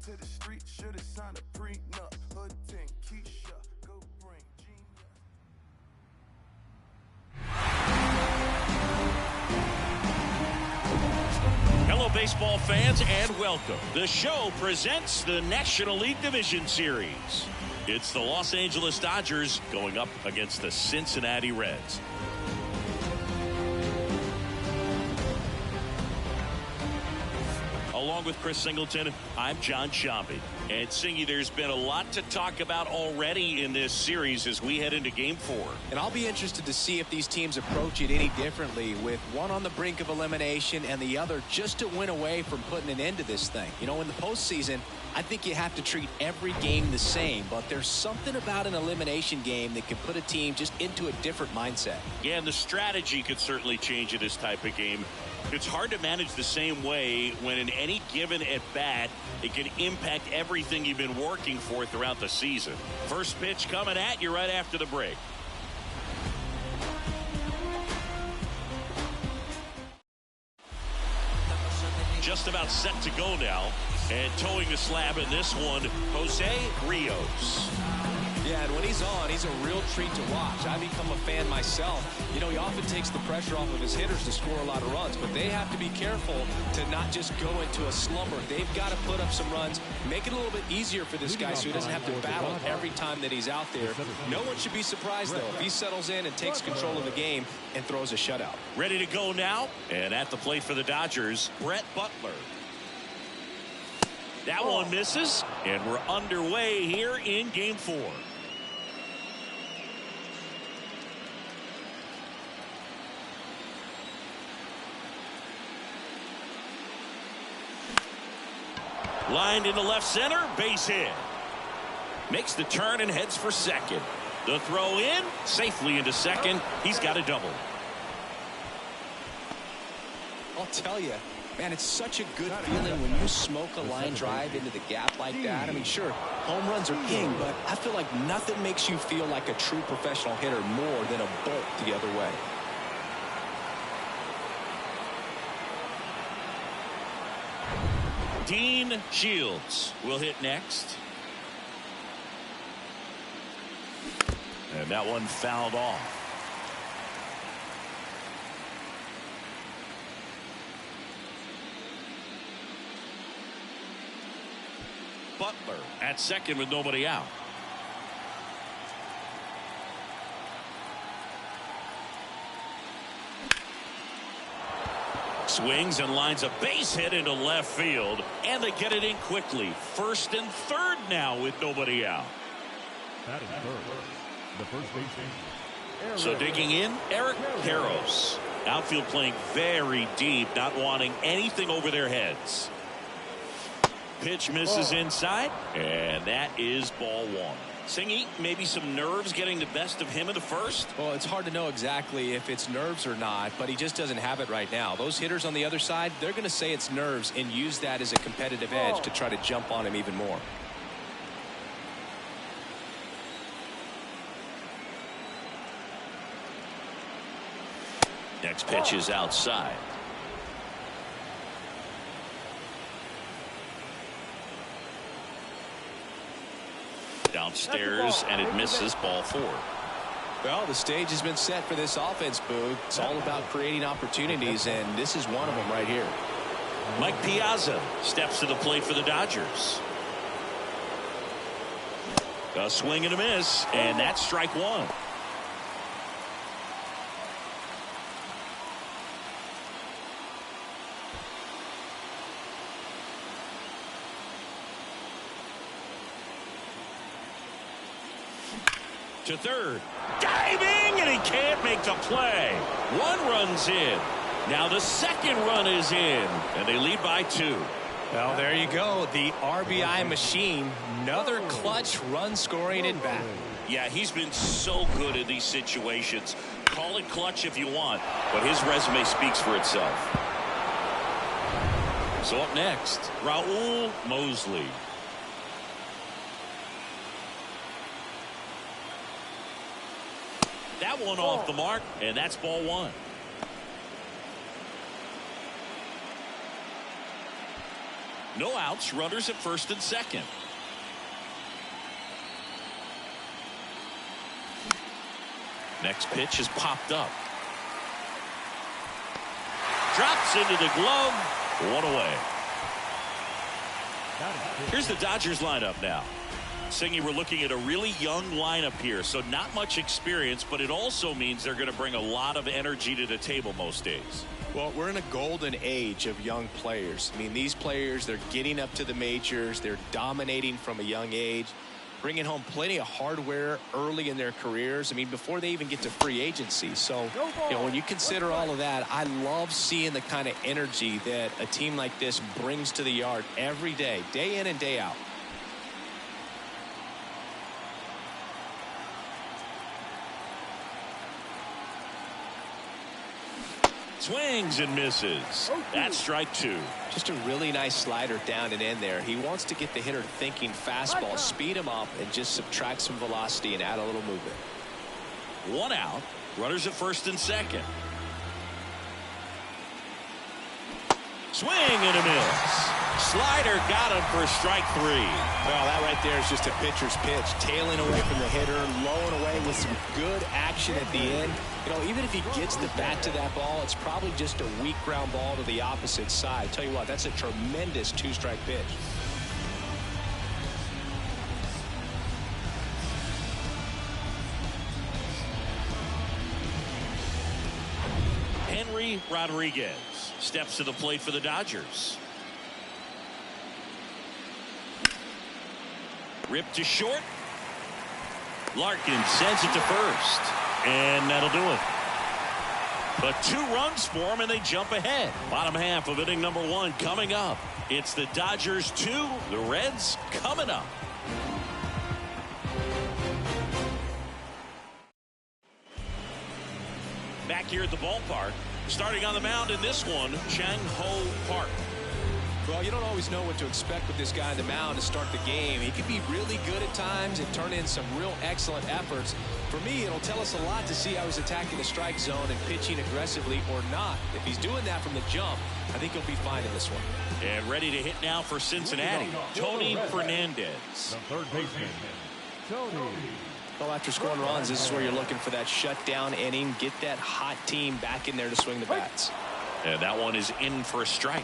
to the street, should have signed a prenup. Hood thing, Keisha, go bring genius. Hello, baseball fans, and welcome. The show presents the National League Division Series. It's the Los Angeles Dodgers going up against the Cincinnati Reds. Along with Chris Singleton, I'm John Shambi. And Singy, there's been a lot to talk about already in this series as we head into Game 4. And I'll be interested to see if these teams approach it any differently, with one on the brink of elimination and the other just to win away from putting an end to this thing. You know, in the postseason, I think you have to treat every game the same, but there's something about an elimination game that can put a team just into a different mindset. Yeah, and the strategy could certainly change in this type of game. It's hard to manage the same way when in any given at-bat, it can impact everything you've been working for throughout the season. First pitch coming at you right after the break. Just about set to go now. And towing the slab in this one, Jose Rios. Yeah, and when he's on, he's a real treat to watch. I've become a fan myself. You know, he often takes the pressure off of his hitters to score a lot of runs, but they have to be careful to not just go into a slumber. They've got to put up some runs, make it a little bit easier for this guy so he doesn't have to battle every time that he's out there. No one should be surprised, though, if he settles in and takes control of the game and throws a shutout. Ready to go now, and at the plate for the Dodgers, Brett Butler. That one misses, and we're underway here in Game 4. Lined into left center, base hit. Makes the turn and heads for second. The throw in, safely into second. He's got a double. I'll tell you, man, it's such a good feeling when you smoke a line drive into the gap like that. I mean, sure, home runs are king, but I feel like nothing makes you feel like a true professional hitter more than a bolt the other way. Dean Shields will hit next. And that one fouled off. Butler at second with nobody out. Swings and lines a base hit into left field, and they get it in quickly. First and third now with nobody out. That is third. The first baseman. So digging in, Eric Karros. Outfield playing very deep, not wanting anything over their heads. Pitch misses inside, and that is ball one. Singy, maybe some nerves getting the best of him in the first? Well, it's hard to know exactly if it's nerves or not, but he just doesn't have it right now. Those hitters on the other side, they're going to say it's nerves and use that as a competitive edge to try to jump on him even more. Next pitch is outside. Downstairs, and it misses, ball four. Well, the stage has been set for this offense, Boog. It's all about creating opportunities, and this is one of them right here. Mike Piazza steps to the plate for the Dodgers. A swing and a miss, and that's strike one. To third, diving, and he can't make the play. One run's in. Now the second run is in, and they lead by 2. Well, there you go, the RBI machine. Another clutch run scoring at bat. Yeah, he's been so good in these situations. Call it clutch if you want, but his resume speaks for itself. So up next, Raul Mosley. That one off the mark, and that's ball one. No outs, runners at first and second. Next pitch is popped up. Drops into the glove. One away. Here's the Dodgers lineup now. Singy, we're looking at a really young lineup here, so not much experience, but it also means they're going to bring a lot of energy to the table most days. Well, we're in a golden age of young players. I mean, these players, they're getting up to the majors. They're dominating from a young age, bringing home plenty of hardware early in their careers. I mean, before they even get to free agency. So, you know, when you consider all of that, I love seeing the kind of energy that a team like this brings to the yard every day in and day out. Swings and misses. That's strike two. Just a really nice slider down and in there. He wants to get the hitter thinking fastball, speed him up, and just subtract some velocity and add a little movement. One out. Runners at first and second. Swing and a miss. Slider got him for strike three. Well, that right there is just a pitcher's pitch. Tailing away from the hitter, lowing away with some good action at the end. You know, even if he gets the bat to that ball, it's probably just a weak ground ball to the opposite side. Tell you what, that's a tremendous two-strike pitch. Henry Rodriguez steps to the plate for the Dodgers. Ripped to short. Larkin sends it to first. And that'll do it. But 2 runs for them, and they jump ahead. Bottom half of inning number 1 coming up. It's the Dodgers 2, the Reds coming up. Back here at the ballpark, starting on the mound in this one, Chang Ho Park. Well, you don't always know what to expect with this guy on the mound to start the game. He can be really good at times and turn in some real excellent efforts. For me, it'll tell us a lot to see how he's attacking the strike zone and pitching aggressively or not. If he's doing that from the jump, I think he'll be fine in this one. And ready to hit now for Cincinnati, Tony Fernandez. The third baseman, Tony. Well, after scoring runs, this is where you're looking for that shutdown inning. Get that hot team back in there to swing the bats. And that one is in for a strike.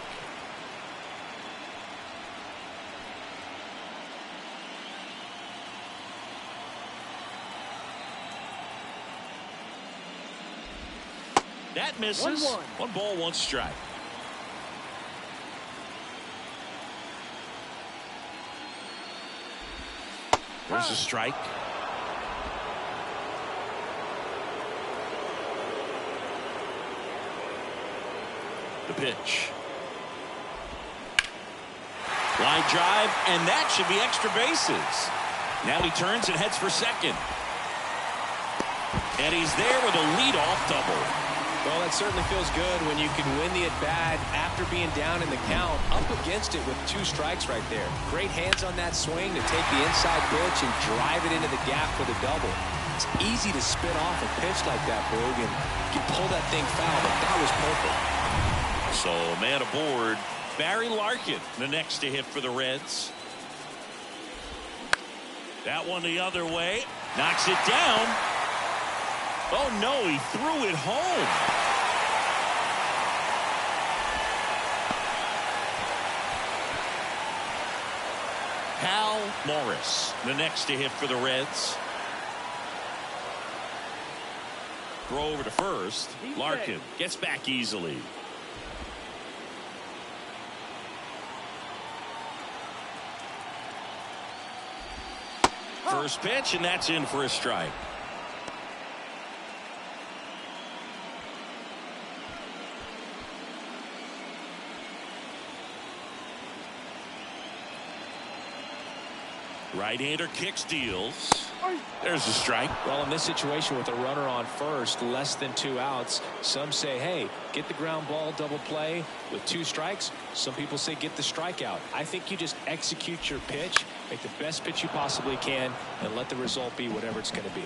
That misses. 1 ball, 1 strike. There's a strike. The pitch. Line drive, and that should be extra bases. Now he turns and heads for second. And he's there with a leadoff double. Well, that certainly feels good when you can win the at-bat after being down in the count, up against it with 2 strikes right there. Great hands on that swing to take the inside pitch and drive it into the gap for the double. It's easy to spin off a pitch like that, Boog, and you can pull that thing foul, but that was perfect. So, man aboard, Barry Larkin, the next to hit for the Reds. That one the other way, knocks it down. Oh no, he threw it home. Hal Morris, the next to hit for the Reds. Throw over to first. Larkin gets back easily. First pitch, and that's in for a strike. Right-hander kicks, deals. There's a strike. Well, in this situation with a runner on first, less than 2 outs, some say, hey, get the ground ball, double play with 2 strikes. Some people say get the strikeout. I think you just execute your pitch, make the best pitch you possibly can, and let the result be whatever it's going to be.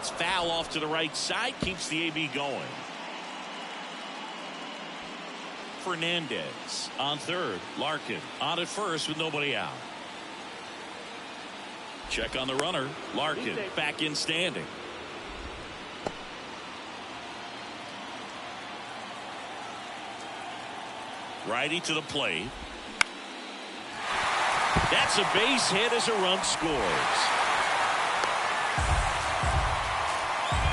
That's foul off to the right side. Keeps the AB going. Fernandez on third. Larkin on at first with nobody out. Check on the runner. Larkin back in standing. Righty to the plate. That's a base hit as a run scores.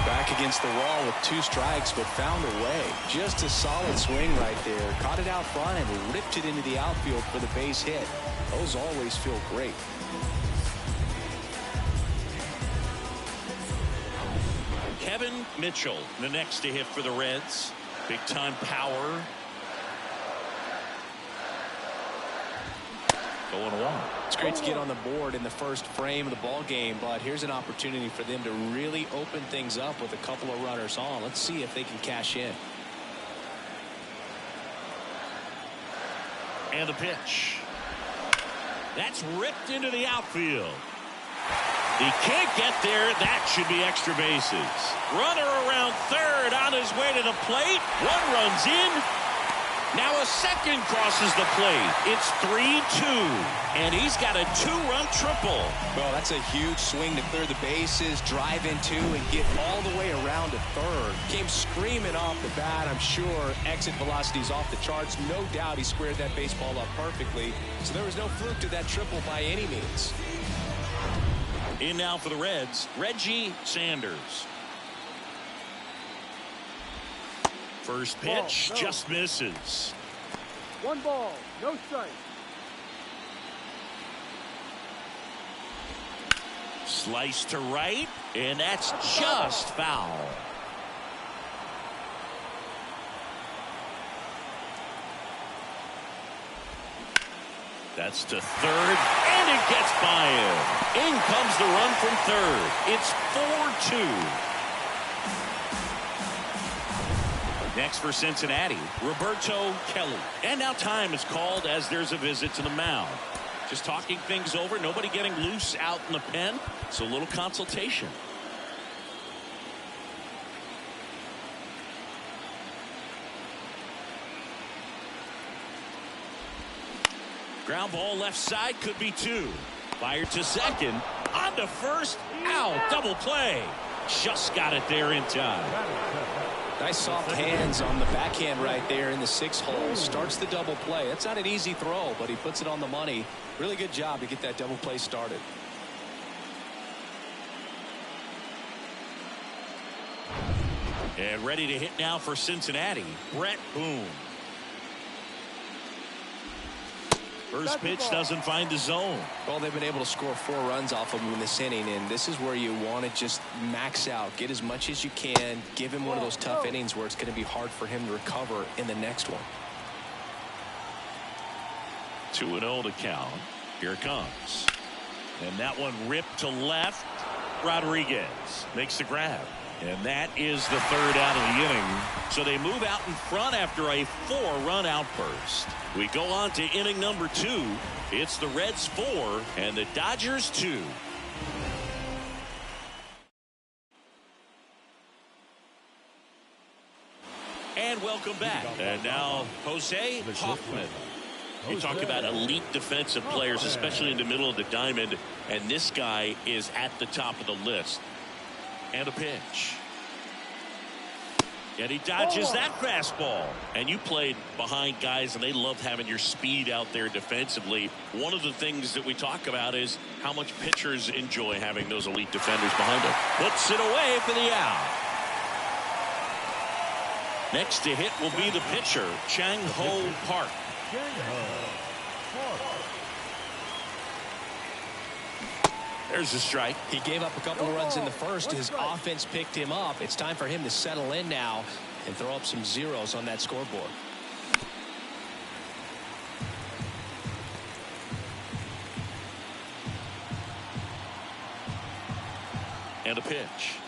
Back against the wall with 2 strikes, but found a way. Just a solid swing right there. Caught it out front and ripped it into the outfield for the base hit. Those always feel great. Kevin Mitchell, the next to hit for the Reds. Big time power. 0-1. It's great to get on the board in the first frame of the ball game, but here's an opportunity for them to really open things up with a couple of runners on. Let's see if they can cash in. And the pitch. That's ripped into the outfield. He can't get there. That should be extra bases. Runner around third on his way to the plate. One runs in. Now a second crosses the plate. It's 3-2. And he's got a 2-run triple. Well, that's a huge swing to clear the bases, drive in 2, and get all the way around to third. Came screaming off the bat, I'm sure. Exit velocity's off the charts. No doubt he squared that baseball up perfectly. So there was no fluke to that triple by any means. In now for the Reds, Reggie Sanders. First pitch just misses. 1 ball, no strike. Slice to right, and that's just foul. That's to third, and it gets by him. In comes the run from third. It's 4-2. Next for Cincinnati, Roberto Kelly. And now time is called as there's a visit to the mound. Just talking things over, nobody getting loose out in the pen, so a little consultation. Ground ball left side, could be 2. Fired to second, on to first, out, double play. Just got it there in time. Nice soft hands on the backhand right there in the 6th hole. Starts the double play. That's not an easy throw, but he puts it on the money. Really good job to get that double play started. And ready to hit now for Cincinnati, Brett Boone. First pitch doesn't find the zone. Well, they've been able to score 4 runs off of him in this inning, and this is where you want to just max out, get as much as you can, give him one of those tough innings where it's going to be hard for him to recover in the next one. 2-0 to count. Here it comes. And that one ripped to left. Rodriguez makes the grab. And that is the 3rd out of the inning. So they move out in front after a 4-run outburst. We go on to inning number 2. It's the Reds 4 and the Dodgers 2. And welcome back. And now Jose Hoffman. You talk about elite defensive players, especially in the middle of the diamond, and this guy is at the top of the list. And a pitch. And he dodges that fastball. And you played behind guys, and they love having your speed out there defensively. One of the things that we talk about is how much pitchers enjoy having those elite defenders behind them. Puts it away for the out. Next to hit will be the pitcher, Chang-Ho Park. There's a strike. He gave up a couple of runs in the first. His offense picked him up. It's time for him to settle in now and throw up some zeros on that scoreboard. And a pitch.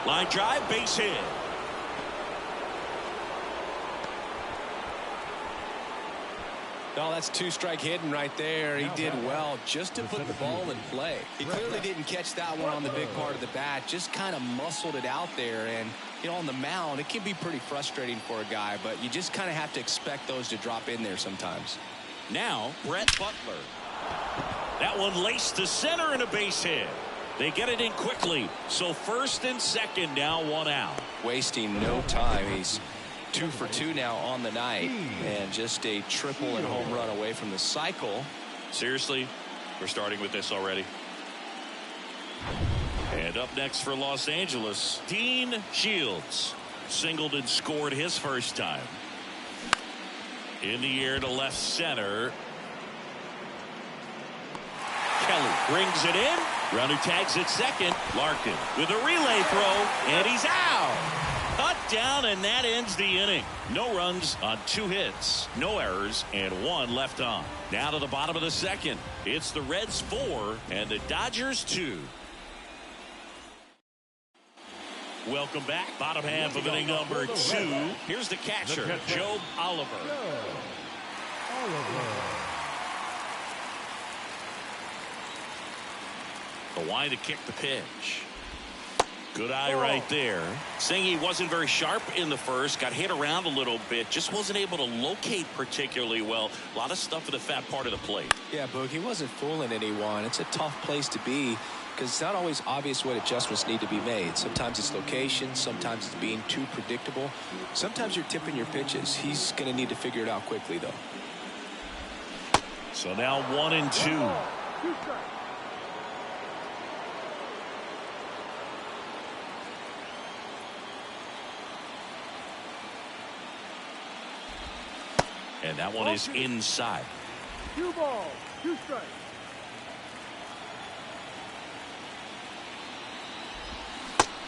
Line drive, base hit. No, that's two-strike hitting right there. He did well just to put the ball in play. He clearly didn't catch that one on the big part of the bat, just kind of muscled it out there. And, you know, on the mound, it can be pretty frustrating for a guy, but you just kind of have to expect those to drop in there sometimes. Now, Brett Butler. That one laced to center and a base hit. They get it in quickly. So first and second, now one out. Wasting no time. He's 2 for 2 now on the night, and just a triple and home run away from the cycle. Seriously, we're starting with this already. And up next for Los Angeles, Dean Shields. Singled and scored his first time. In the air to left center. Kelly brings it in. Runner tags at second. Larkin with a relay throw, and he's out. Cut down, and that ends the inning. No runs on 2 hits, no errors, and 1 left on. Now to the bottom of the second. It's the Reds 4 and the Dodgers 2. Welcome back. Bottom half of inning number 2. Here's the catcher, Joe Oliver. The wind to kick the pitch. Good eye right there. Saying he wasn't very sharp in the first. Got hit around a little bit. Just wasn't able to locate particularly well. A lot of stuff at the fat part of the plate. Yeah, Boog, he wasn't fooling anyone. It's a tough place to be because it's not always obvious what adjustments need to be made. Sometimes it's location. Sometimes it's being too predictable. Sometimes you're tipping your pitches. He's going to need to figure it out quickly, though. So now 1-2. And that one is inside. 2 balls, 2 strikes.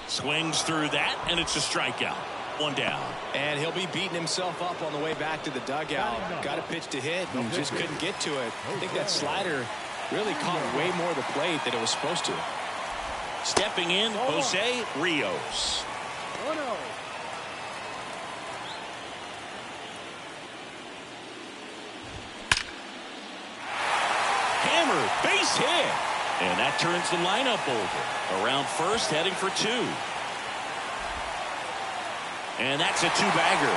Swings through that, and it's a strikeout. 1 down. And he'll be beating himself up on the way back to the dugout. Got a pitch to hit and just couldn't get to it. I think that slider really caught way more of the plate than it was supposed to. Stepping in, Jose Rios. 1-0. Hammer, base hit. And that turns the lineup over. Around first, heading for 2. And that's a 2-bagger.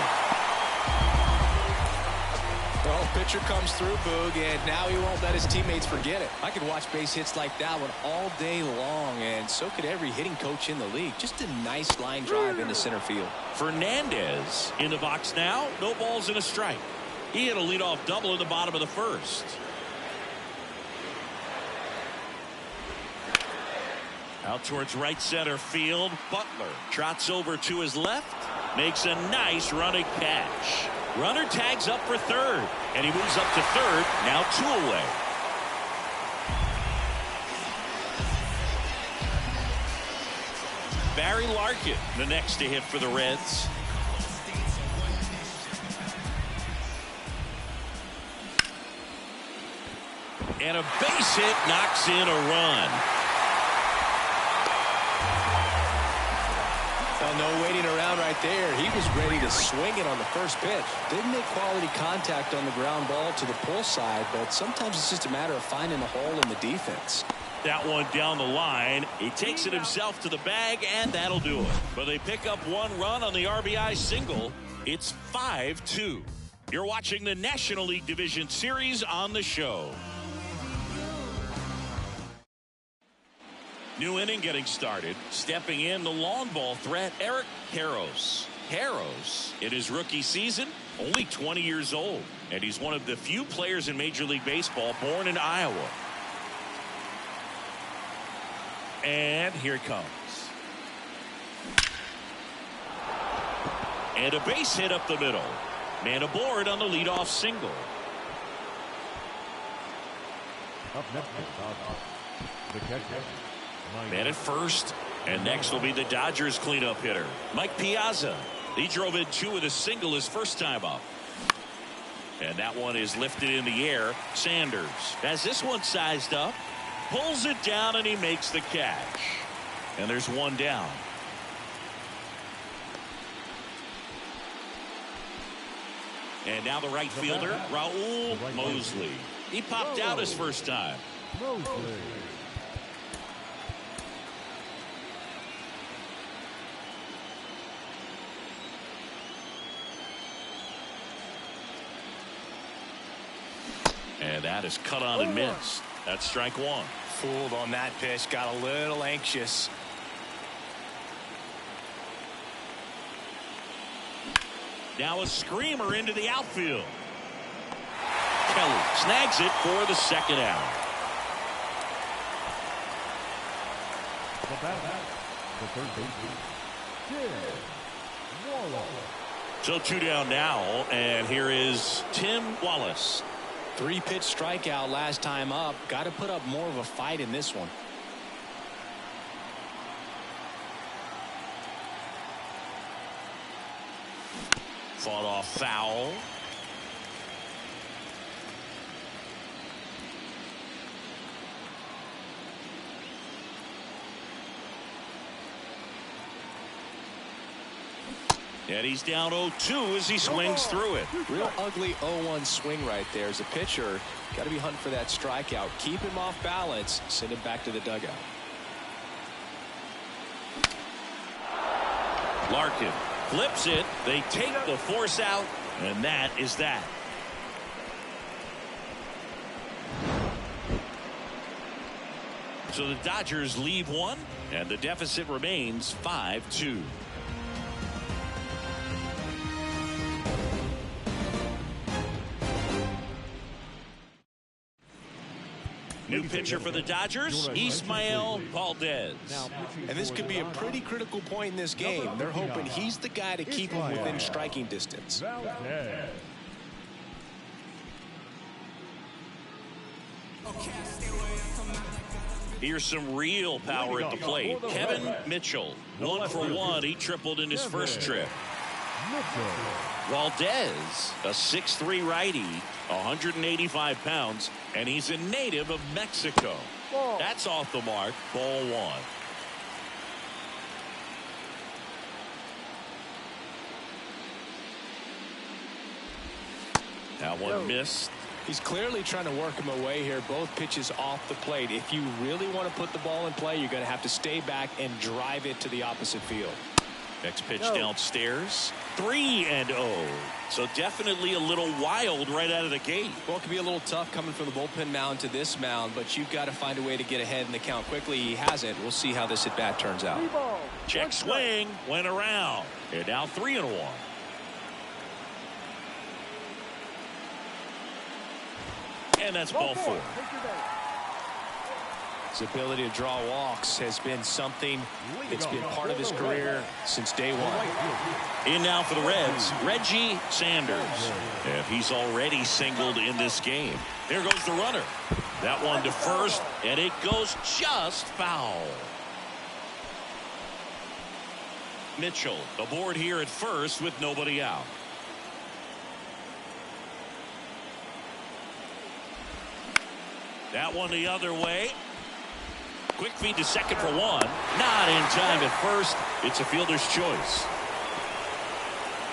Well, pitcher comes through, Boog, and now he won't let his teammates forget it. I could watch base hits like that one all day long, and so could every hitting coach in the league. Just a nice line drive into center field. Fernandez in the box now. No balls and a strike. He had a leadoff double in the bottom of the first. Out towards right center field. Butler trots over to his left. Makes a nice running catch. Runner tags up for third. And he moves up to third. Now 2 away. Barry Larkin, the next to hit for the Reds. And a base hit knocks in a run. No waiting around right there. He was ready to swing it on the first pitch. Didn't make quality contact on the ground ball to the pull side, but sometimes it's just a matter of finding the hole in the defense. That one down the line. He takes it himself to the bag, and that'll do it. But they pick up 1 run on the RBI single. It's 5-2. You're watching the National League Division Series on the show. New inning getting started. Stepping in, the long ball threat, Eric Karros. Karros, in his rookie season, only 20 years old. And he's one of the few players in Major League Baseball born in Iowa. And here it comes. And a base hit up the middle. Man aboard on the leadoff single. Up next is the catcher. Man at first, and next will be the Dodgers cleanup hitter, Mike Piazza. He drove in 2 with a single his first time up. And that one is lifted in the air. Sanders has this one sized up, pulls it down, and he makes the catch. And there's 1 down. And now the right fielder, Raul Mosley. He popped out his first time. Mosley. And that is cut on and missed. That's strike one. Fooled on that pitch. Got a little anxious. Now a screamer into the outfield. Kelly snags it for the second out. The bat, the third baseman, Tim Wallace. So 2 down now, and here is Tim Wallace. 3-pitch strikeout last time up. Got to put up more of a fight in this one. Fought off foul. And he's down 0-2 as he swings through it. Real ugly 0-1 swing right there. As a pitcher, got to be hunting for that strikeout. Keep him off balance. Send him back to the dugout. Larkin flips it. They take the force out, and that is that. So the Dodgers leave one, and the deficit remains 5-2. New pitcher for the Dodgers, Ismael Valdez. And this could be a pretty critical point in this game. They're hoping he's the guy to keep him within striking distance. Valdez. Here's some real power at the plate. Kevin Mitchell, 1 for 1. He tripled in his first trip. Valdez, a 6'3" righty, 185 pounds, and he's a native of Mexico. That's off the mark. Ball 1. That one missed. He's clearly trying to work him away here. Both pitches off the plate. If you really want to put the ball in play, you're going to have to stay back and drive it to the opposite field. Next pitch downstairs. 3-0. So definitely a little wild right out of the gate. Well, it can be a little tough coming from the bullpen mound to this mound, but you've got to find a way to get ahead in the count quickly. He hasn't. We'll see how this at bat turns out. Check swing, went around. And now 3-1. And that's ball 4. His ability to draw walks has been something that's been part of his career since day one. In now for the Reds, Reggie Sanders. And he's already singled in this game. There goes the runner. That one to first, and it goes just foul. Mitchell aboard here at first with nobody out. That one the other way. Quick feed to second for 1. Not in time at first. It's a fielder's choice.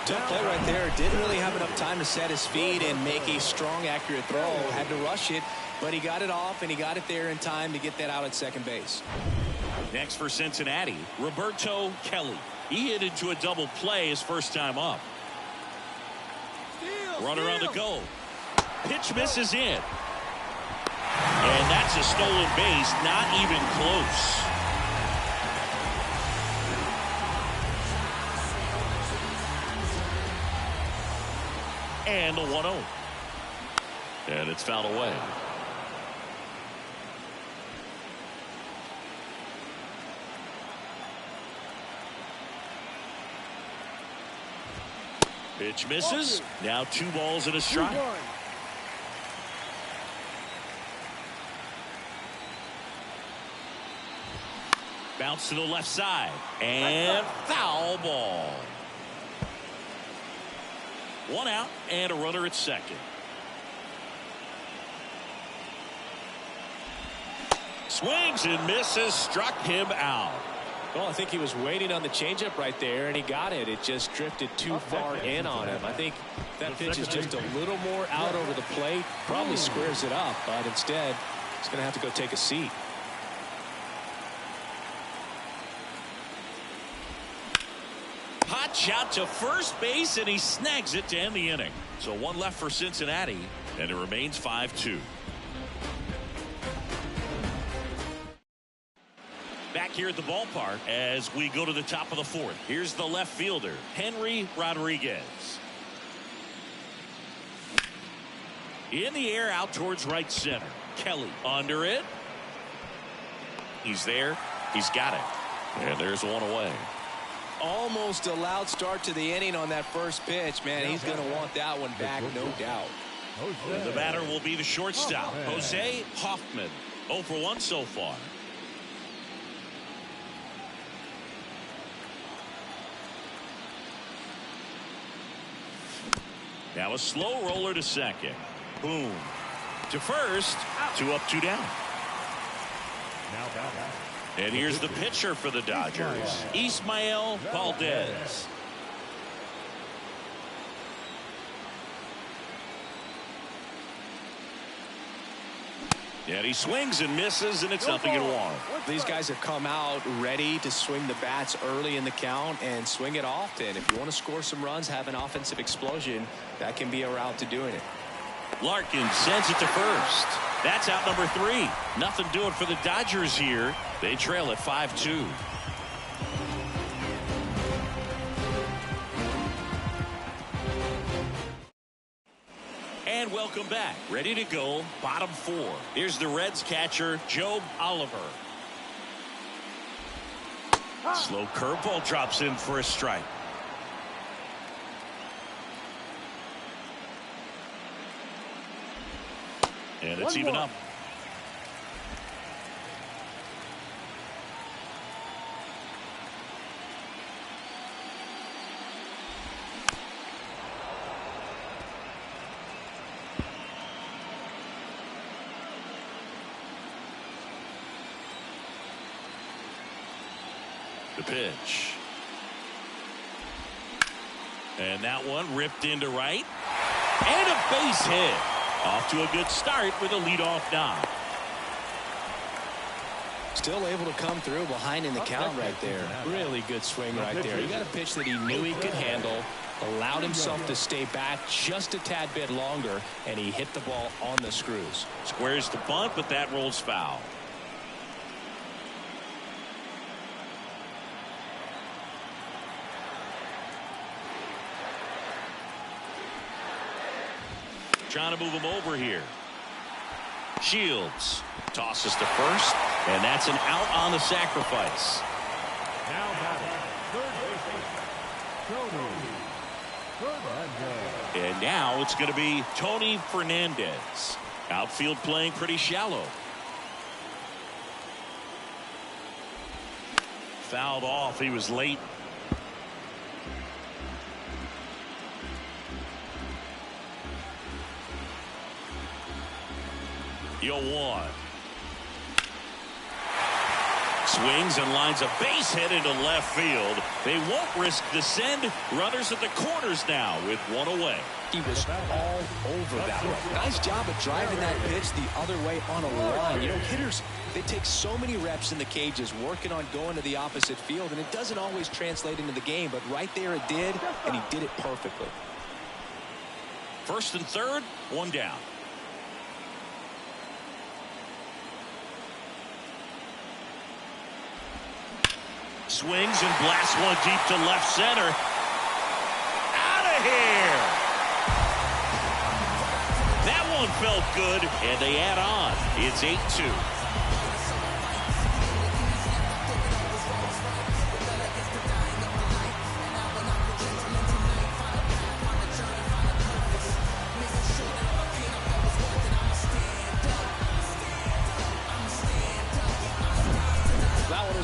Tough play right there. Didn't really have enough time to set his feet and make a strong, accurate throw. Had to rush it, but he got it off, and he got it there in time to get that out at second base. Next for Cincinnati, Roberto Kelly. He hit into a double play his first time up. Runner on the go. Pitch misses in. And that's a stolen base, not even close. And a 1-0. And it's fouled away. Pitch misses. Now 2 balls and a strike. Bounce to the left side. And foul ball. 1 out and a runner at second. Swings and misses. Struck him out. Well, I think he was waiting on the changeup right there, and he got it. It just drifted too far in on him. I think that pitch is just a little more out over the plate. Probably squares it up, but instead, he's going to have to go take a seat. Hot shot to first base, and he snags it to end the inning. So one left for Cincinnati, and it remains 5-2. Back here at the ballpark as we go to the top of the fourth. Here's the left fielder, Henry Rodriguez. In the air out towards right center. Kelly under it. He's there. He's got it. And there's one away. Almost a loud start to the inning on that first pitch. Man, he's going to want that one back, no doubt. And the batter will be the shortstop, Jose Hoffman. 0 for 1 so far. Now a slow roller to second. Boom. To first. 2 up, 2 down. And here's the pitcher for the Dodgers, Ismael Valdez. And he swings and misses, and it's 0-1. These guys have come out ready to swing the bats early in the count and swing it often. If you want to score some runs, have an offensive explosion, that can be a route to doing it. Larkin sends it to first. That's out number 3. Nothing doing for the Dodgers here. They trail at 5-2. And welcome back. Ready to go. Bottom 4. Here's the Reds catcher, Joe Oliver. Slow curveball drops in for a strike. And it's even up. The pitch. And that one ripped into right. And a base hit. Off to a good start with a leadoff knock. Still able to come through behind in the count right there. Really good swing right there. He got a pitch that he knew he could handle, allowed himself to stay back just a tad bit longer, and he hit the ball on the screws. Squares the bunt, but that rolls foul. Trying to move him over here. Shields tosses to first, and that's an out on the sacrifice. Now batting, third baseman, And now it's going to be Tony Fernandez. Outfield playing pretty shallow. Fouled off. He was late. Yo, 1. Swings and lines a base hit into left field. They won't risk the send. Runners at the corners now with 1 away. He was all over that one. Nice job of driving that pitch the other way on a line. You know, hitters, they take so many reps in the cages working on going to the opposite field, and it doesn't always translate into the game, but right there it did, and he did it perfectly. First and third, 1 down. Swings and blasts one deep to left center. Out of here. That one felt good, and they add on. It's 8-2.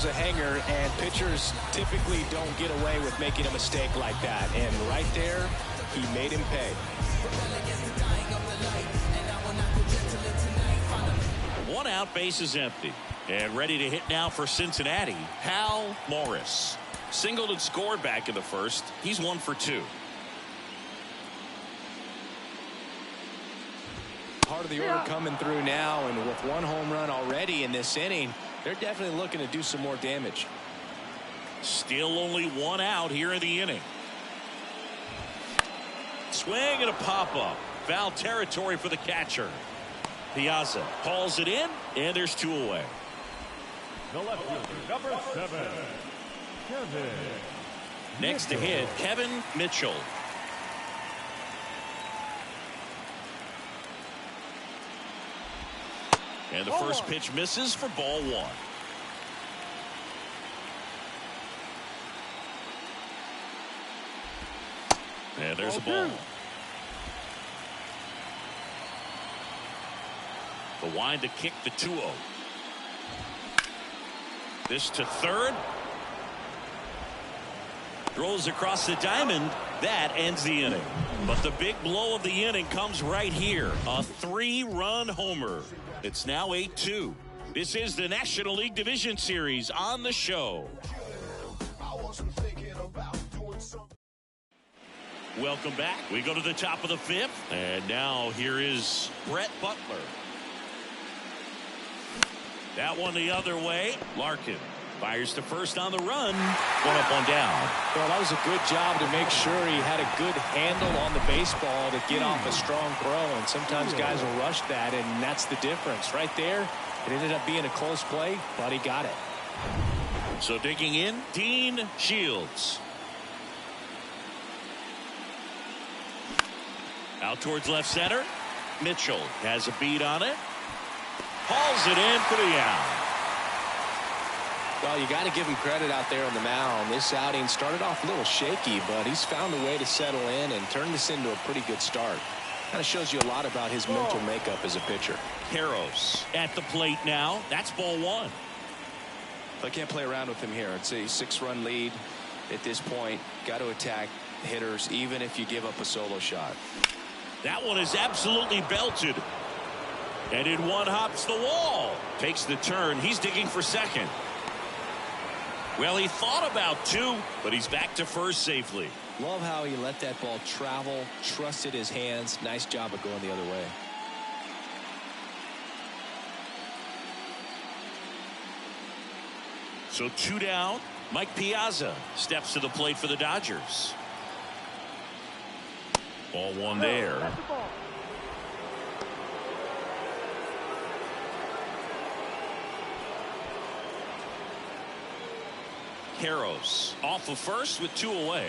A hanger, and pitchers typically don't get away with making a mistake like that, and right there he made him pay. 1 out, base is empty. And ready to hit now for Cincinnati, Hal Morris. Singled and scored back in the first. He's 1 for 2. Part of the order coming through now, and with 1 home run already in this inning, they're definitely looking to do some more damage. Still only 1 out here in the inning. Swing and a pop-up. Foul territory for the catcher. Piazza hauls it in, and there's 2 away. The left fielder, number 7, Kevin. Next to hit, Kevin Mitchell. And the first pitch misses for ball 1. And there's a ball. The wind to kick the 2-0. This to third. Throws across the diamond. That ends the inning. But the big blow of the inning comes right here. A 3-run homer. It's now 8-2. This is the National League Division Series on the show. Welcome back. We go to the top of the 5th. And now here is Brett Butler. That one the other way. Larkin fires to first on the run. 1 up, 1 down. Well, that was a good job to make sure he had a good handle on the baseball to get off a strong throw. And sometimes guys will rush that, and that's the difference. Right there, it ended up being a close play, but he got it. So digging in, Dean Shields. Out towards left center. Mitchell has a beat on it. Hauls it in for the out. Well, you got to give him credit out there on the mound. This outing started off a little shaky, but he's found a way to settle in and turn this into a pretty good start. Kind of shows you a lot about his mental makeup as a pitcher. Karros at the plate now. That's ball 1. I can't play around with him here. It's a 6-run lead at this point. Got to attack hitters even if you give up a solo shot. That one is absolutely belted. And in one hops the wall. Takes the turn. He's digging for second. Well, he thought about 2, but he's back to first safely. Love how he let that ball travel, trusted his hands. Nice job of going the other way. So 2 down. Mike Piazza steps to the plate for the Dodgers. Ball 1 there. Karros off of first with 2 away.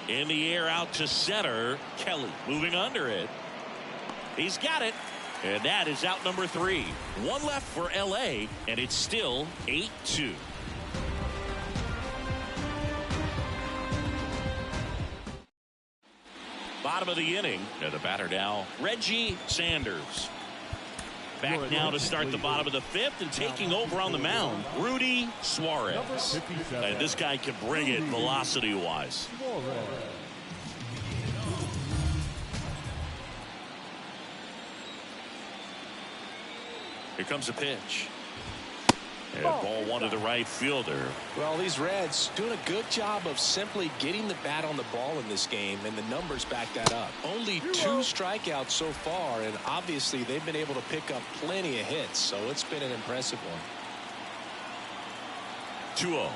In the air out to center. Kelly moving under it. He's got it. And that is out number 3. 1 left for LA, and it's still 8-2. Bottom of the inning. And the batter now, Reggie Sanders. Back now to start the bottom of the 5th, and taking over on the mound, Rudy Suarez. And this guy can bring it velocity-wise. Here comes a pitch. And ball 1 to the right fielder. Well, these Reds doing a good job of simply getting the bat on the ball in this game, and the numbers back that up. Only 2 strikeouts so far, and obviously they've been able to pick up plenty of hits, so it's been an impressive one. 2-0.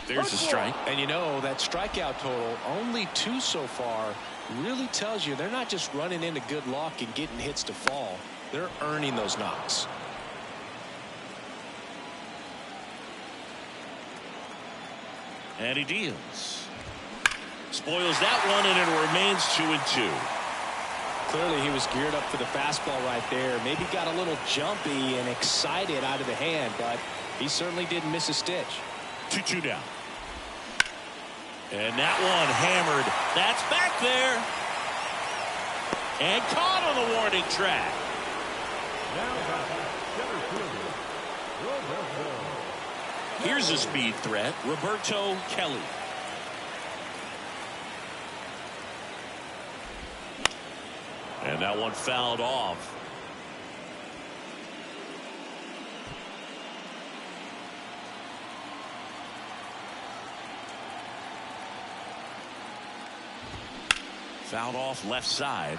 There's a strike. And you know, that strikeout total, only 2 so far, really tells you they're not just running into good luck and getting hits to fall. They're earning those knocks. And he deals. Spoils that one, and it remains 2-2. Clearly he was geared up for the fastball right there. Maybe got a little jumpy and excited out of the hand, but he certainly didn't miss a stitch. 2-2 down. And that one hammered. That's back there. And caught on the warning track. Here's a speed threat, Roberto Kelly. And that one fouled off. Fouled off left side.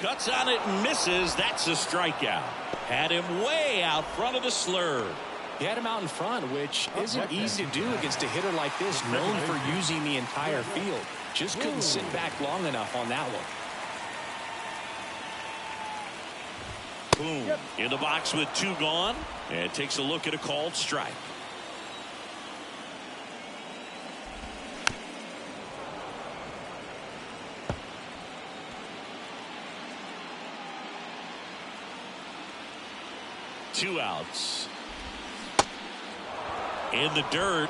Cuts on it and misses. That's a strikeout. Had him way out front of the slurve. He had him out in front, which isn't easy to do against a hitter like this, known for using the entire field. Just couldn't sit back long enough on that one. Boom. In the box with 2 gone. And takes a look at a called strike. Two outs. In the dirt.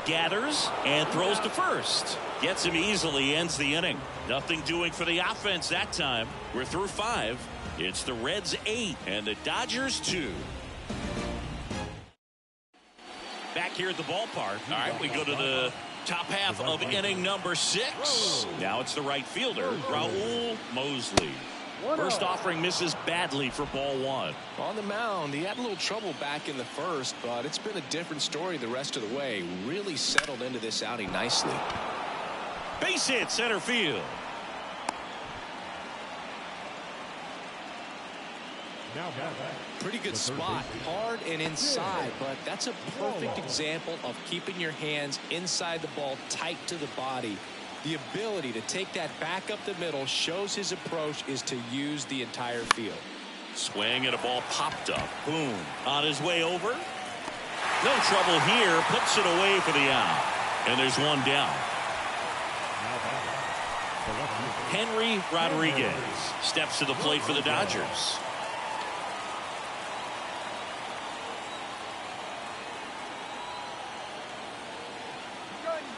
Gathers and throws to first. Gets him easily, ends the inning. Nothing doing for the offense that time. We're through 5. It's the Reds 8 and the Dodgers 2. Back here at the ballpark. All right, we go to the top half of inning number 6. Now it's the right fielder, Raul Mosley. First offering misses badly for ball 1. On the mound, he had a little trouble back in the first, but it's been a different story the rest of the way. Really settled into this outing nicely. Base hit center field. Pretty good spot, hard and inside, but that's a perfect example of keeping your hands inside the ball, tight to the body. The ability to take that back up the middle shows his approach is to use the entire field. Swing and a ball popped up. Boom. On his way over. No trouble here. Puts it away for the out. And there's one down. Henry Rodriguez steps to the plate for the Dodgers.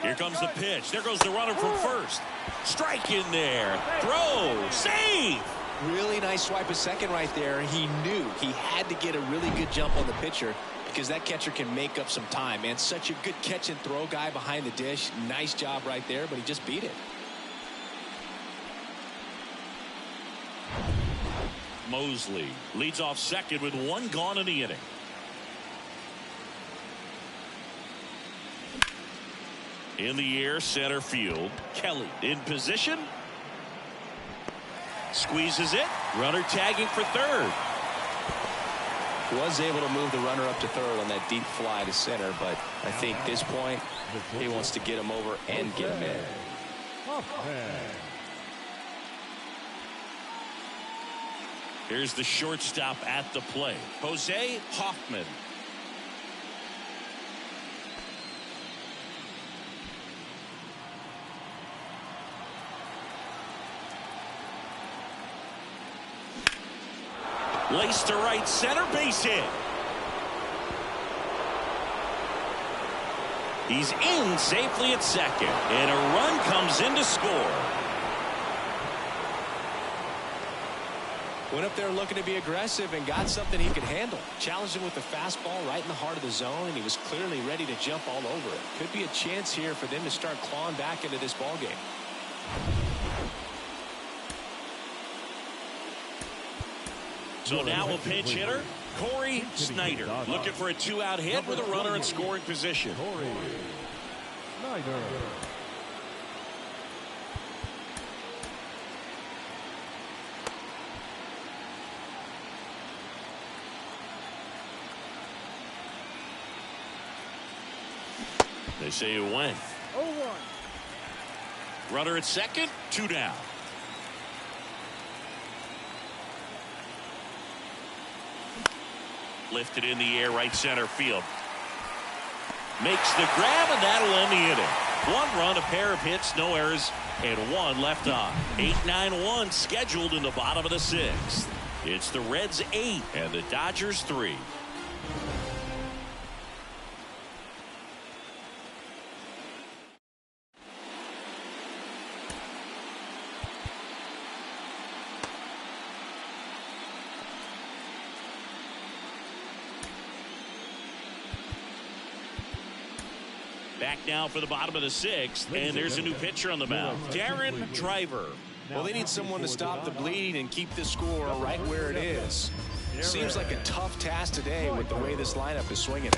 Here comes the pitch. There goes the runner from first. Strike in there. Throw. Save. Really nice swipe of second right there. He knew he had to get a really good jump on the pitcher because that catcher can make up some time, man. Such a good catch and throw guy behind the dish. Nice job right there, but he just beat it. Mosley leads off second with 1 gone in the inning. In the air, center field. Kelly in position. Squeezes it. Runner tagging for third. Was able to move the runner up to third on that deep fly to center, but I think at this point he wants to get him over and get him in. Here's the shortstop at the plate, Jose Hoffman. Laced to right center, base hit. He's in safely at second, and a run comes in to score. Went up there looking to be aggressive and got something he could handle. Challenged him with the fastball right in the heart of the zone, and he was clearly ready to jump all over it. Could be a chance here for them to start clawing back into this ball game. So now a pinch hitter, Corey Snyder, looking for a 2-out hit with a runner in scoring position. Corey Snyder. They say it went. 0-1. Runner at second, 2 down. Lifted in the air, right center field. Makes the grab, and that'll end the inning. 1 run, a pair of hits, no errors, and 1 left on. 8-9-1 scheduled in the bottom of the 6th. It's the Reds 8 and the Dodgers 3. Back now for the bottom of the 6th, and there's a new pitcher on the mound, Darren Driver. Well, they need someone to stop the bleed and keep the score right where it is. Seems like a tough task today with the way this lineup is swinging it.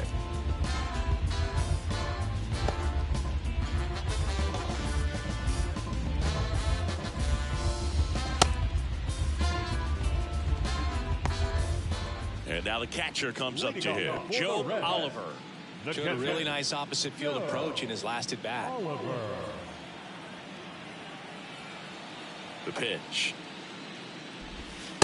And now the catcher comes up to him, Joe Oliver. Showed a really nice opposite field approach in his last at bat. The pitch.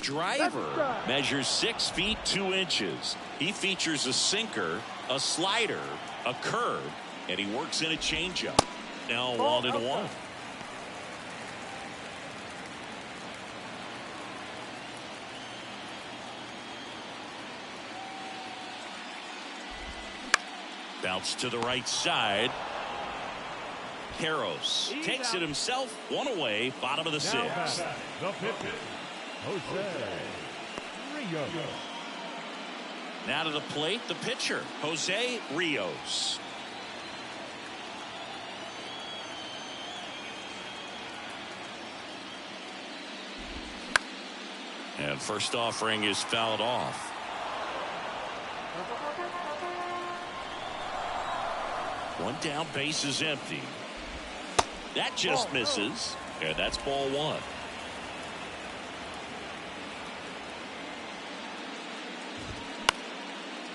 Driver measures 6 feet 2 inches. He features a sinker, a slider, a curve, and he works in a changeup. Now 1-1. Bounce to the right side. Karros takes it himself. 1 away. Bottom of the 6th. The pitcher, Jose Rios. Now to the plate, the pitcher, Jose Rios. And first offering is fouled off. One down, base is empty. That just misses, and that's ball 1.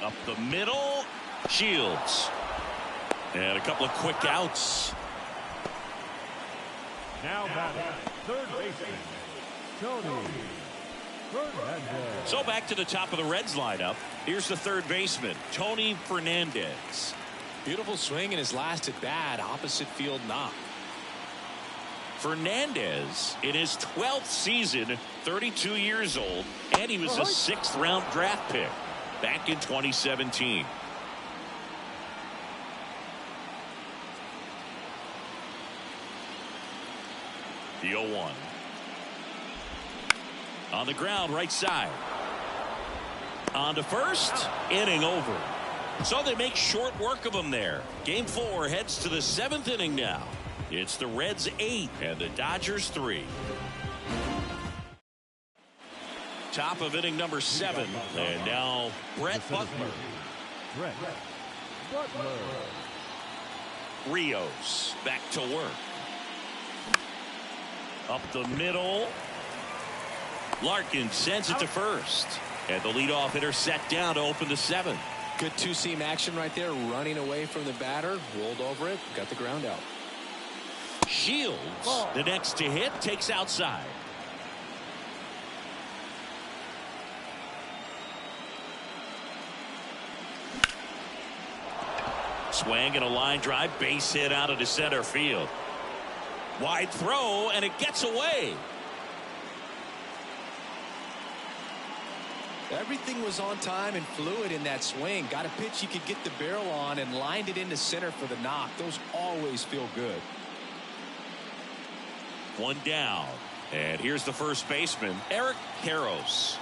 Up the middle, Shields. And a couple of quick outs. Now batting, third baseman, Tony Fernandez. So back to the top of the Reds lineup. Here's the third baseman, Tony Fernandez. Beautiful swing in his last at bat, opposite field knock. Fernandez in his 12th season, 32 years old, and he was a 6th round draft pick back in 2017. The 0-1. On the ground, right side. On to first, inning over. So they make short work of him there. Game 4 heads to the 7th inning now. It's the Reds 8 and the Dodgers 3. Top of inning number 7. And now Brett Butler. Brett Butler. Rios back to work. Up the middle. Larkin sends it to first. And the leadoff hitter set down to open the 7th. Good two-seam action right there, running away from the batter, rolled over it, got the ground out. Shields, the next to hit, takes outside. Swing and a line drive, base hit out into center field. Wide throw, and it gets away. Everything was on time and fluid in that swing. Got a pitch he could get the barrel on and lined it into center for the knock. Those always feel good. 1 down. And here's the first baseman, Eric Karros.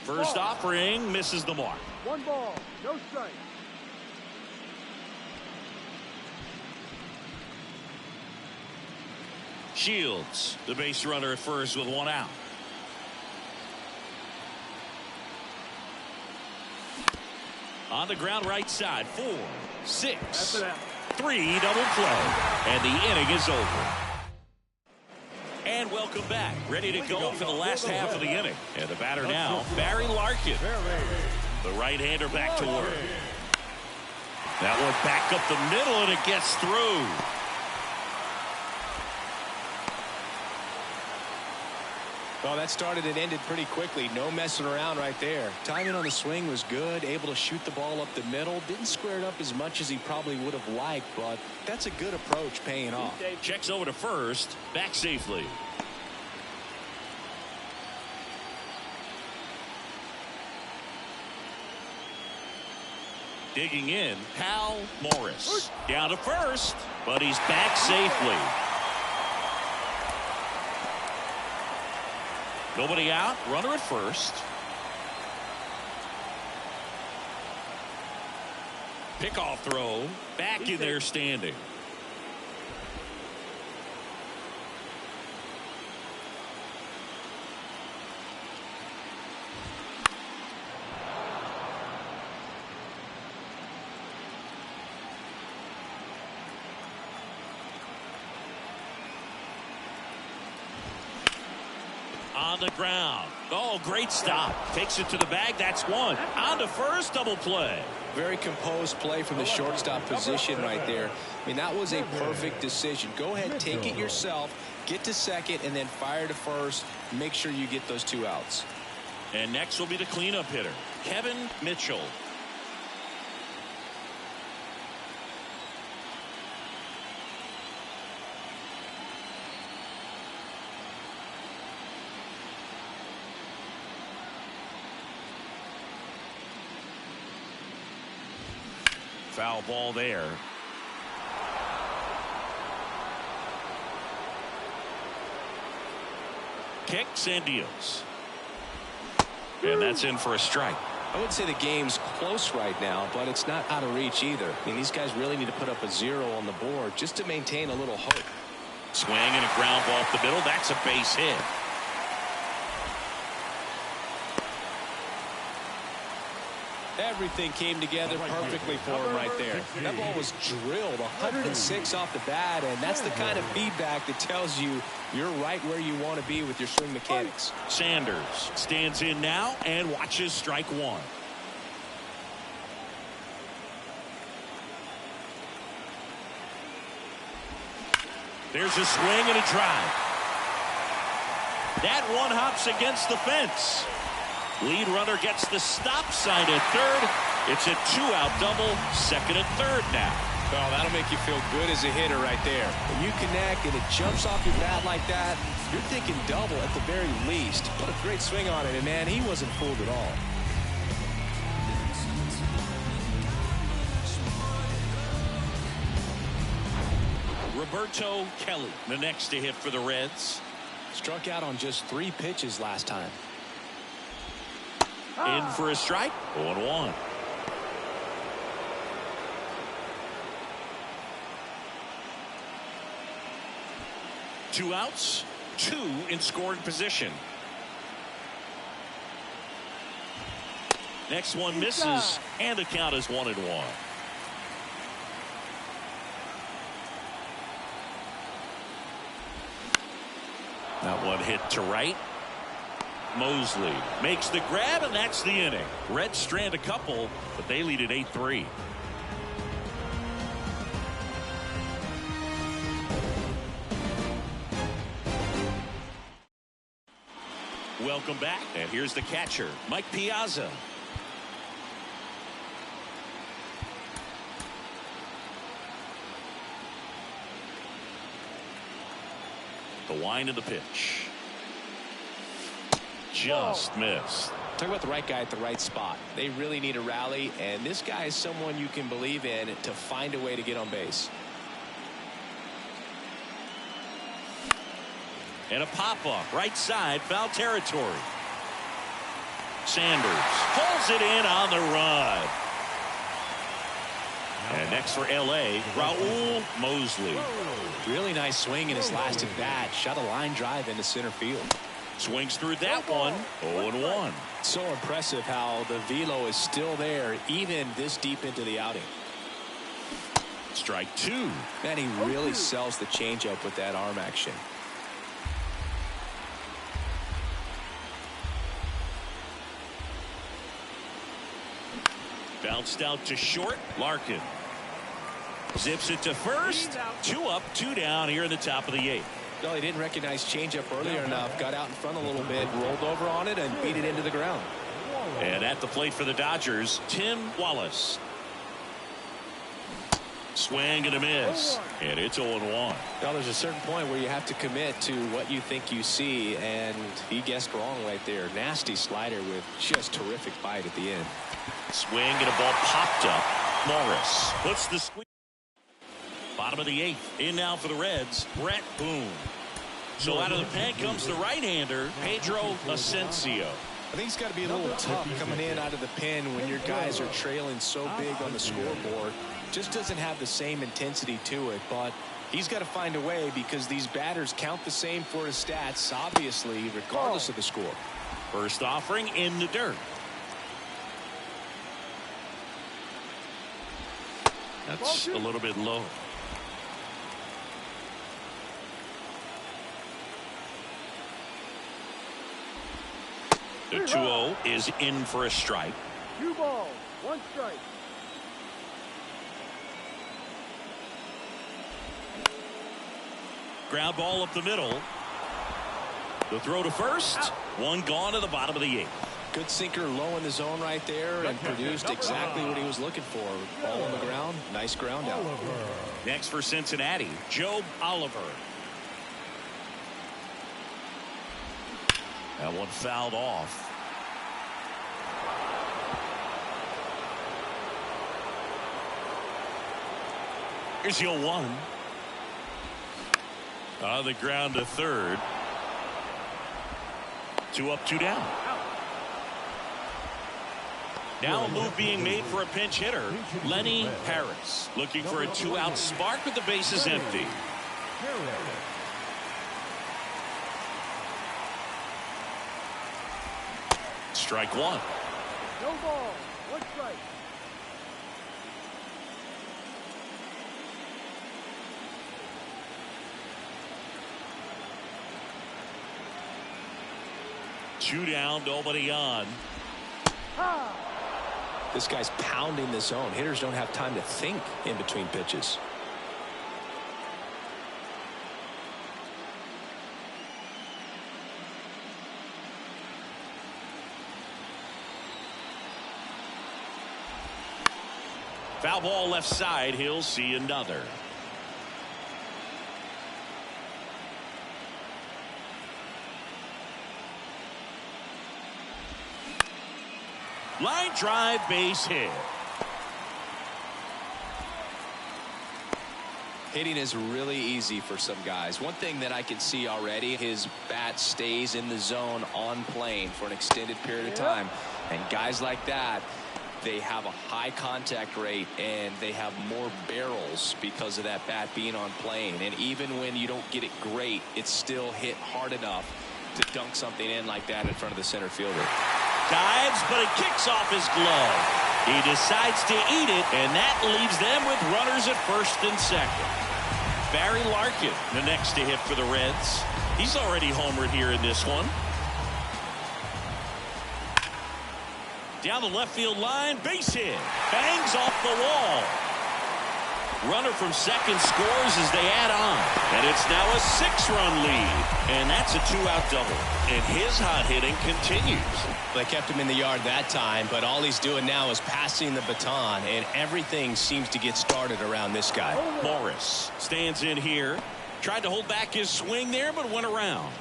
First offering misses the mark. 1 ball, no strike. Shields, the base runner at first with 1 out. On the ground right side, 4, 6, 3, double play. And the inning is over. And welcome back. Ready to go for the last half of the inning. And the batter now, Barry Larkin. The right-hander back to work. That one back up the middle, and it gets through. Well, that started and ended pretty quickly. No messing around right there. Timing on the swing was good. Able to shoot the ball up the middle. Didn't square it up as much as he probably would have liked, but that's a good approach paying off. Checks over to first. Back safely. Digging in, Hal Morris. Down to first, but he's back safely. Nobody out, runner at first. Pickoff throw back in there standing. On the ground. Oh, great stop. Takes it to the bag. That's one. On to first, double play. Very composed play from the shortstop position right there. I mean, that was a perfect decision. Go ahead, take it yourself, get to second, and then fire to first. Make sure you get those 2 outs. And next will be the cleanup hitter, Kevin Mitchell. Foul ball there. Kicks and deals. And that's in for a strike. I would say the game's close right now, but it's not out of reach either. I mean, these guys really need to put up a 0 on the board just to maintain a little hope. Swing and a ground ball up the middle. That's a base hit. Everything came together perfectly for him right there. That ball was drilled 106 off the bat, and that's the kind of feedback that tells you you're right where you want to be with your swing mechanics. Sanders stands in now and watches strike one. There's a swing and a drive. That one hops against the fence. Lead runner gets the stop sign at third. It's a 2-out double, second and third now. Oh, that'll make you feel good as a hitter right there. When you connect and it jumps off your bat like that, you're thinking double at the very least. Put a great swing on it, and man, he wasn't fooled at all. Roberto Kelly, the next to hit for the Reds. Struck out on just 3 pitches last time. In for a strike. 0-1. Two outs, 2 in scoring position. Next one misses, and the count is 1-1. That one hit to right. Mosley makes the grab, and that's the inning. Reds strand a couple, but they lead at 8-3. Welcome back, and here's the catcher, Mike Piazza. The wind of the pitch. Just missed. Talk about the right guy at the right spot. They really need a rally, and this guy is someone you can believe in to find a way to get on base. And a pop-up right side, foul territory. Sanders pulls it in on the run. And next for L.A., Raul Mosley. Really nice swing in his last at bat. Shot a line drive into center field. Swings through that one. 0-1. So impressive how the velo is still there even this deep into the outing. Strike 2. Man, he really sells the changeup with that arm action. Bounced out to short. Larkin zips it to first. 2 up, 2 down here in the top of the 8th. Well, he didn't recognize changeup earlier enough. Got out in front a little bit, rolled over on it, and beat it into the ground. And at the plate for the Dodgers, Tim Wallace. Swing and a miss. And it's 0-1. Well, there's a certain point where you have to commit to what you think you see, and he guessed wrong right there. Nasty slider with just terrific bite at the end. Swing and a ball popped up. Morris puts the squeeze. Bottom of the 8th. In now for the Reds, Brett Boone. So out of the pen comes the right-hander, Pedro Asensio. I think it's got to be a little tough coming in out of the pen when your guys are trailing so big on the scoreboard. Just doesn't have the same intensity to it, but he's got to find a way because these batters count the same for his stats, obviously, regardless of the score. First offering in the dirt. That's a little bit low. The 2-0 is in for a strike. 2 balls, 1 strike. Ground ball up the middle. The throw to first. One gone to the bottom of the 8th. Good sinker low in the zone right there and produced exactly what he was looking for. Ball on the ground. Nice ground out. Next for Cincinnati, Joe Oliver. That one fouled off. Here's the 0-1. On the ground to third. 2 up, 2 down. Now a move being made for a pinch hitter, Lenny Harris, looking for a 2-out spark with the bases empty. Strike 1. No ball, 1 strike. Two down, nobody on. This guy's pounding the zone. Hitters don't have time to think in between pitches. Foul ball left side. He'll see another. Line drive, base hit. Hitting is really easy for some guys. One thing that I can see already, his bat stays in the zone on plane for an extended period of time. And guys like that, they have a high contact rate and they have more barrels because of that bat being on plane. And even when you don't get it great, it's still hit hard enough to dunk something in like that in front of the center fielder. Dives, but it kicks off his glove. He decides to eat it, and that leaves them with runners at first and second. Barry Larkin, the next to hit for the Reds. He's already homered here in this one. Down the left field line, base hit. Bangs off the wall. Runner from second scores as they add on. And it's now a 6-run lead. And that's a 2-out double. And his hot hitting continues. They kept him in the yard that time, but all he's doing now is passing the baton, and everything seems to get started around this guy. Morris stands in here. Tried to hold back his swing there, but went around.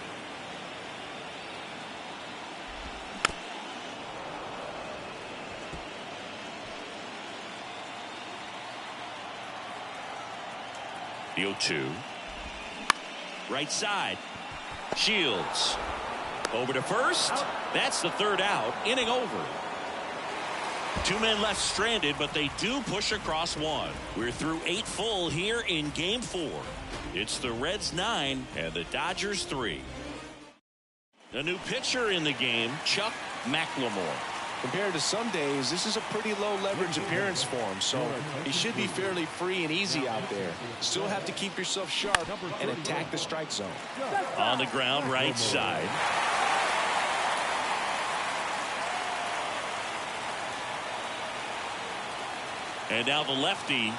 The 0-2. Right side. Shields. Over to first. That's the 3rd out. Inning over. 2 men left stranded, but they do push across 1. We're through 8 full here in Game 4. It's the Reds 9 and the Dodgers 3. A new pitcher in the game, Chuck McLemore. Compared to some days, this is a pretty low leverage appearance for him, so he should be fairly free and easy out there. Still have to keep yourself sharp and attack the strike zone. On the ground, right side. And now the lefty.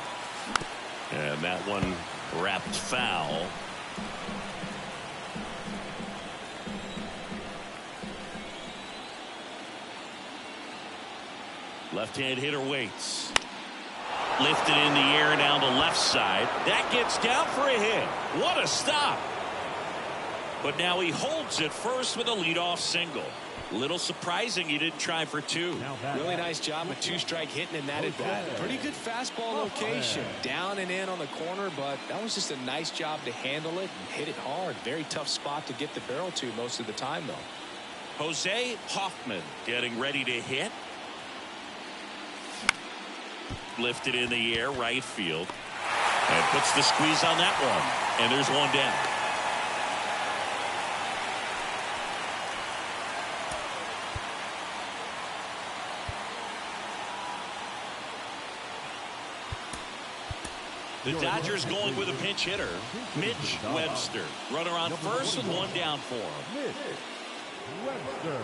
And that one wrapped foul. Left-hand hitter waits. Lifted in the air down the left side. That gets down for a hit. What a stop. But now he holds it first with a leadoff single. Little surprising he didn't try for 2. Really nice job of 2-strike hitting in that at bat. Pretty good fastball location. Down and in on the corner, but that was just a nice job to handle it and hit it hard. Very tough spot to get the barrel to most of the time, though. Jose Hoffman getting ready to hit. Lifted in the air, right field. And puts the squeeze on that one. And there's one down. The Dodgers going with a pinch hitter, Mitch Webster. Runner on first and one down for him. Mitch Webster.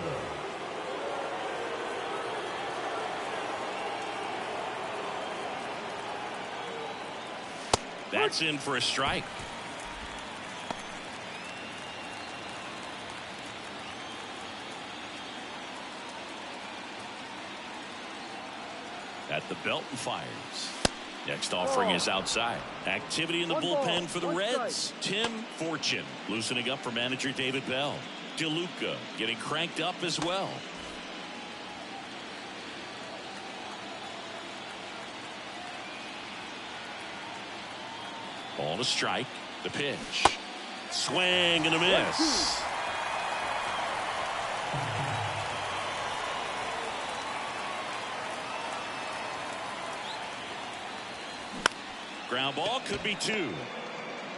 That's in for a strike. At the belt and fires. Next offering is outside. Activity in the bullpen for the Reds. Tim Fortune loosening up for manager David Bell. DeLuca getting cranked up as well. Ball to strike. The pitch. Swing and a miss. Ground ball could be two.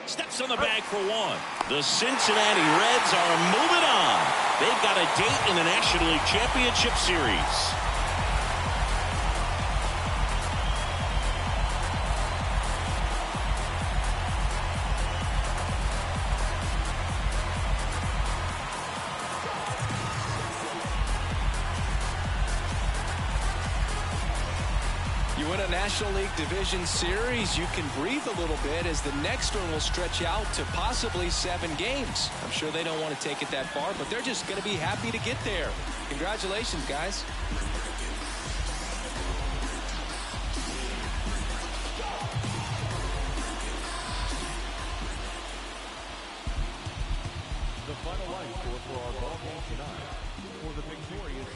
Steps on the bag for one. The Cincinnati Reds are moving on. They've got a date in the National League Championship Series. You win a National League Division Series, you can breathe a little bit as the next one will stretch out to possibly 7 games. I'm sure they don't want to take it that far, but they're just going to be happy to get there. Congratulations, guys. The final line score for our ball game tonight. For the victorious